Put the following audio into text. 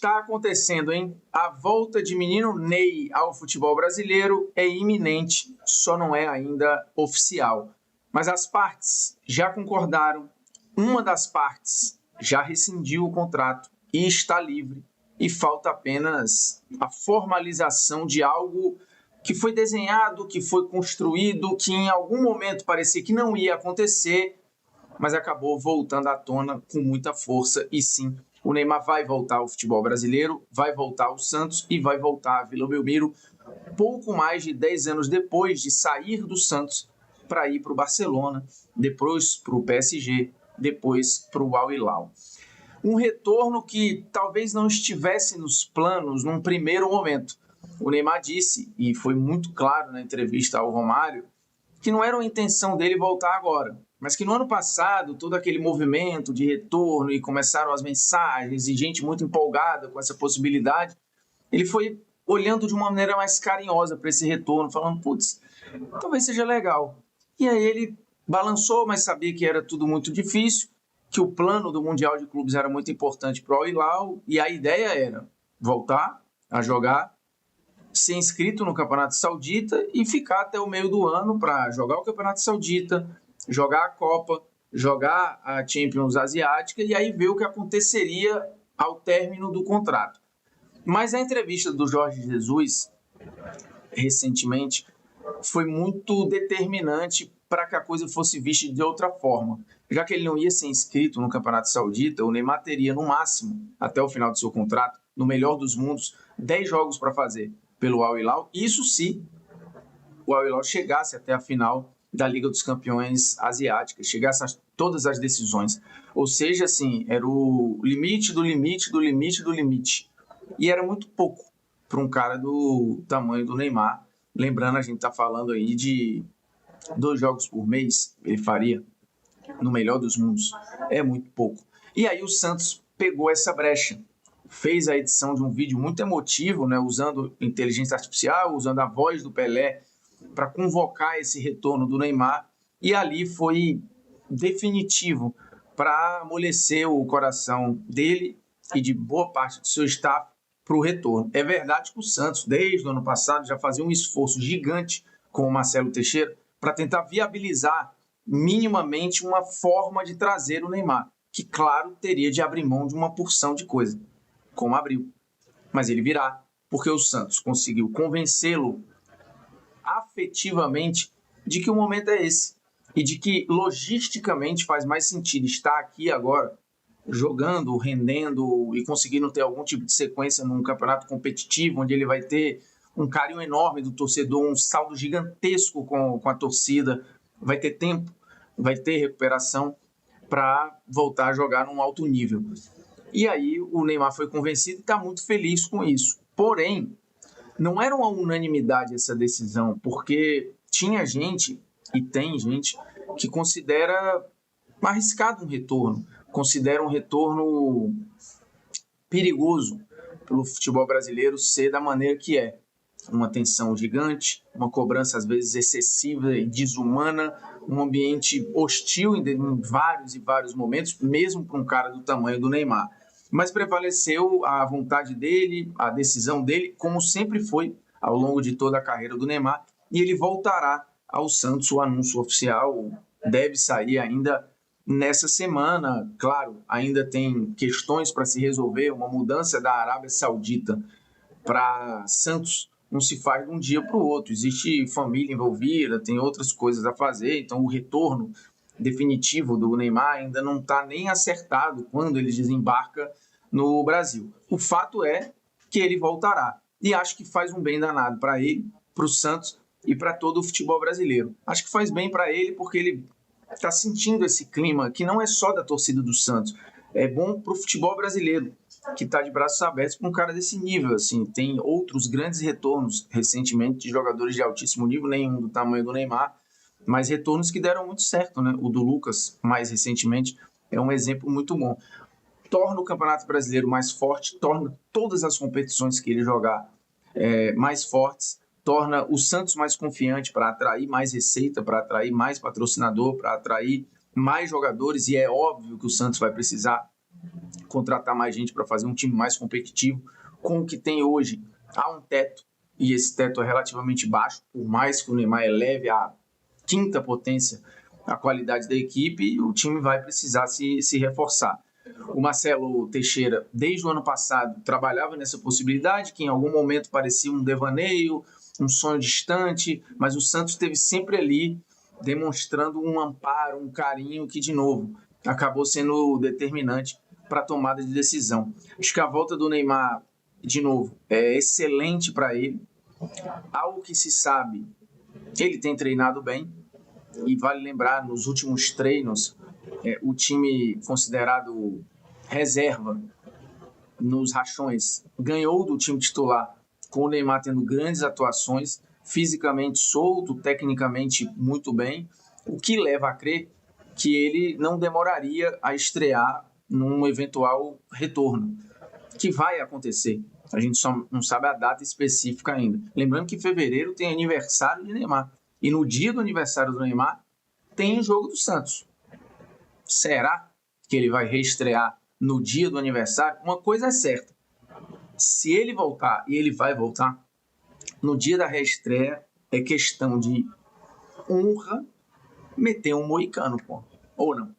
Está acontecendo, hein? A volta de menino Ney ao futebol brasileiro é iminente, só não é ainda oficial. Mas as partes já concordaram, uma das partes já rescindiu o contrato e está livre, e falta apenas a formalização de algo que foi desenhado, que foi construído, que em algum momento parecia que não ia acontecer, mas acabou voltando à tona com muita força. E sim, o Neymar vai voltar ao futebol brasileiro, vai voltar ao Santos e vai voltar à Vila Belmiro pouco mais de 10 anos depois de sair do Santos para ir para o Barcelona, depois para o PSG, depois para o Al Hilal. Um retorno que talvez não estivesse nos planos num primeiro momento. O Neymar disse, e foi muito claro na entrevista ao Romário, que não era a intenção dele voltar agora, mas que no ano passado, todo aquele movimento de retorno e começaram as mensagens e gente muito empolgada com essa possibilidade, ele foi olhando de uma maneira mais carinhosa para esse retorno, falando, putz, talvez seja legal. E aí ele balançou, mas sabia que era tudo muito difícil, que o plano do Mundial de Clubes era muito importante para o Al Hilal, e a ideia era voltar a jogar, ser inscrito no Campeonato Saudita e ficar até o meio do ano para jogar o Campeonato Saudita, jogar a Copa, jogar a Champions Asiática e aí ver o que aconteceria ao término do contrato. Mas a entrevista do Jorge Jesus, recentemente, foi muito determinante para que a coisa fosse vista de outra forma. Já que ele não ia ser inscrito no Campeonato Saudita, o Neymar teria, no máximo, até o final do seu contrato, no melhor dos mundos, 10 jogos para fazer pelo Al Hilal. Isso se o Al Hilal chegasse até a final da Liga dos Campeões Asiática, chegasse a todas as decisões. Ou seja, assim, era o limite do limite do limite do limite. E era muito pouco para um cara do tamanho do Neymar. Lembrando, a gente está falando aí de 2 jogos por mês, ele faria no melhor dos mundos. É muito pouco. E aí o Santos pegou essa brecha, fez a edição de um vídeo muito emotivo, né, usando inteligência artificial, usando a voz do Pelé para convocar esse retorno do Neymar, e ali foi definitivo para amolecer o coração dele e de boa parte do seu staff para o retorno. É verdade que o Santos, desde o ano passado, já fazia um esforço gigante com o Marcelo Teixeira para tentar viabilizar minimamente uma forma de trazer o Neymar, que, claro, teria de abrir mão de uma porção de coisa, como abriu. Mas ele virá, porque o Santos conseguiu convencê-lo afetivamente de que o momento é esse e de que logisticamente faz mais sentido estar aqui agora, jogando, rendendo e conseguindo ter algum tipo de sequência num campeonato competitivo, onde ele vai ter um carinho enorme do torcedor, um saldo gigantesco com a torcida, vai ter tempo, vai ter recuperação para voltar a jogar num alto nível. E aí o Neymar foi convencido e está muito feliz com isso. Porém, não era uma unanimidade essa decisão, porque tinha gente, e tem gente, que considera arriscado um retorno, considera um retorno perigoso pelo futebol brasileiro ser da maneira que é. Uma tensão gigante, uma cobrança às vezes excessiva e desumana, um ambiente hostil em vários e vários momentos, mesmo para um cara do tamanho do Neymar. Mas prevaleceu a vontade dele, a decisão dele, como sempre foi ao longo de toda a carreira do Neymar, e ele voltará ao Santos. O anúncio oficial deve sair ainda nessa semana. Claro, ainda tem questões para se resolver, uma mudança da Arábia Saudita para Santos não se faz de um dia para o outro, existe família envolvida, tem outras coisas a fazer, então o retorno definitivo do Neymar ainda não está nem acertado quando ele desembarca no Brasil. O fato é que ele voltará, e acho que faz um bem danado para ele, para o Santos e para todo o futebol brasileiro. Acho que faz bem para ele porque ele está sentindo esse clima que não é só da torcida do Santos, é bom para o futebol brasileiro, que está de braços abertos para um cara desse nível. Assim, tem outros grandes retornos recentemente de jogadores de altíssimo nível, nenhum do tamanho do Neymar, mas retornos que deram muito certo, né? O do Lucas, mais recentemente, é um exemplo muito bom. Torna o Campeonato Brasileiro mais forte, torna todas as competições que ele jogar mais fortes, torna o Santos mais confiante para atrair mais receita, para atrair mais patrocinador, para atrair mais jogadores, e é óbvio que o Santos vai precisar contratar mais gente para fazer um time mais competitivo. Com o que tem hoje, há um teto, e esse teto é relativamente baixo, por mais que o Neymar eleve a quinta potência a qualidade da equipe, o time vai precisar se reforçar. O Marcelo Teixeira, desde o ano passado, trabalhava nessa possibilidade, que em algum momento parecia um devaneio, um sonho distante, mas o Santos esteve sempre ali, demonstrando um amparo, um carinho que, de novo, acabou sendo determinante para a tomada de decisão. Acho que a volta do Neymar, de novo, é excelente para ele. Algo que se sabe, ele tem treinado bem, e vale lembrar, nos últimos treinos, o time considerado reserva nos rachões ganhou do time titular, com o Neymar tendo grandes atuações, fisicamente solto, tecnicamente muito bem, o que leva a crer que ele não demoraria a estrear num eventual retorno, que vai acontecer. A gente só não sabe a data específica ainda. Lembrando que em fevereiro tem aniversário de Neymar. E no dia do aniversário do Neymar, tem o jogo do Santos. Será que ele vai reestrear no dia do aniversário? Uma coisa é certa. Se ele voltar, e ele vai voltar, no dia da reestreia, é questão de honra meter um moicano, pô. Ou não?